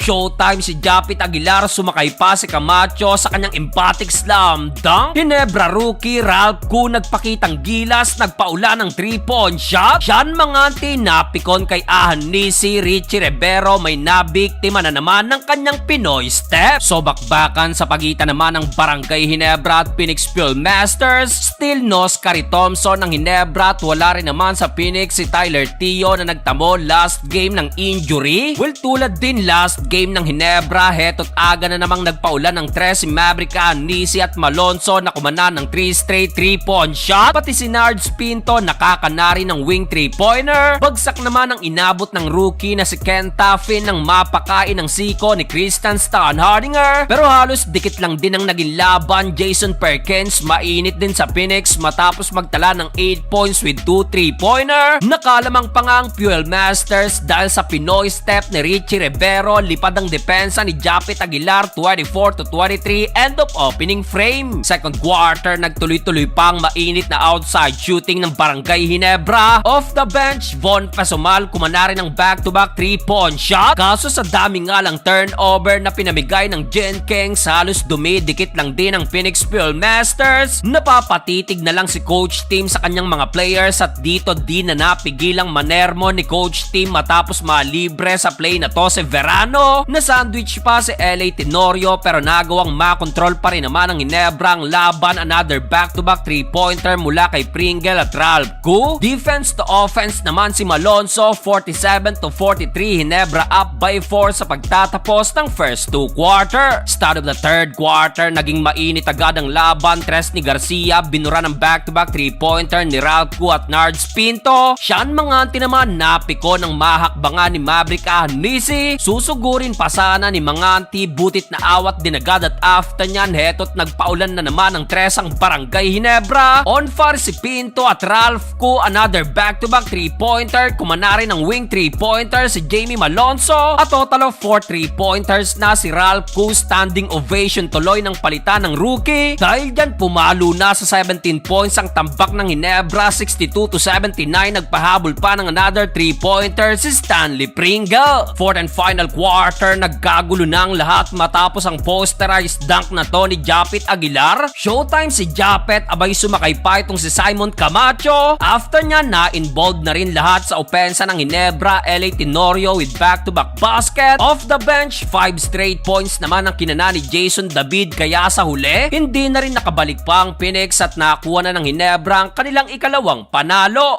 Showtime si Japit Aguilar, sumakay pa si Camacho sa kanyang emphatic slam dunk. Ginebra rookie Ralph Koo nagpakitang gilas, nagpaula ng 3-point shot. Sean Mangante napikon kay Ahan Nisi. Richie Rivero may nabiktima na naman ng kanyang Pinoy step. So bakbakan sa pagitan naman ng Barangay Ginebra at Phoenix Fuel Masters. Still no Scary Thompson ng Ginebra at wala rin naman sa Phoenix si Tyler Tio na nagtamo last game ng injury. Well, tulad din last game ng Ginebra, heto't aga na namang nagpaula ng 3 si Maverick Anisi at Malonzo na kumana ng 3 straight 3-point shot. Pati si Nards Pinto nakakanari ng wing 3-pointer. Bagsak naman ang inabot ng rookie na si Ken Taffin nang mapakain ng siko ni Christian Stan Hardinger. Pero halos dikit lang din ang naging laban. Jason Perkins mainit din sa Phoenix matapos magtala ng 8 points with 2 3-pointer. Nakalamang pa nga ang Fuel Masters dahil sa Pinoy step ni Richie Rivero. Lipad ang depensa ni Japit Aguilar 24-23 end of opening frame. Second quarter nagtuloy-tuloy pang mainit na outside shooting ng Barangay Ginebra. Off the bench, Von Pesumal kumana rin ng back-to-back 3-point shot. Kaso sa dami nga lang turnover na pinamigay ng Jen Kings, halos dumidikit lang din ang Phoenix Fuel Masters. Napapatitig na lang si Coach Tim sa kanyang mga players at dito di na napigilang manermo ni Coach Tim matapos malibre sa play na to si Verano. Na-sandwich pa si LA Tenorio pero nagawang makontrol pa rin naman ang Ginebra ang laban. Another back-to-back 3-pointer mula kay Pringle at Ralph Koo. Defense to offense naman si Malonzo, 47-43. Ginebra up by 4 sa pagtatapos ng first 2 quarter. Start of the third quarter, naging mainit agad ang laban. Tres ni Garcia, binura ng back-to-back 3-pointer ni Ralph Koo at Nards Pinto. Sean Mangante naman napiko ng mahakbangan ni Maverick Anisi. Susugurin pa sana ni Mangante, butit na awat din agad at after nyan, heto't nagpaulan na naman ng 3 ang Barangay Ginebra. On fire si Pinto at Ralph Koo, another back-to-back 3-pointer. Kumana rin ng wing 3-pointer si Jamie Malonzo. A total of 4 3-pointers na si Ralph Koo. Standing ovation tuloy ng palitan ng rookie. Dahil dyan pumalo na sa 17 points ang tambak ng Ginebra, 62-79. Nagpahabol pa ng another 3-pointer si Stanley Pringle. Fourth and final quarter, nagkagulo na ang lahat matapos ang posterized dunk na to ni Japit Aguilar. Showtime si Japet, abay sumakay pa itong si Simon Camacho. After niya na-involved na rin lahat sa opensa ng Ginebra. LA Tenorio with back-to-back basket. Off the bench, 5 straight points naman ang kinana ni Jason David, kaya sa huli, hindi na rin nakabalik pa ang Phoenix at nakuha na ng Ginebra ang kanilang ikalawang panalo.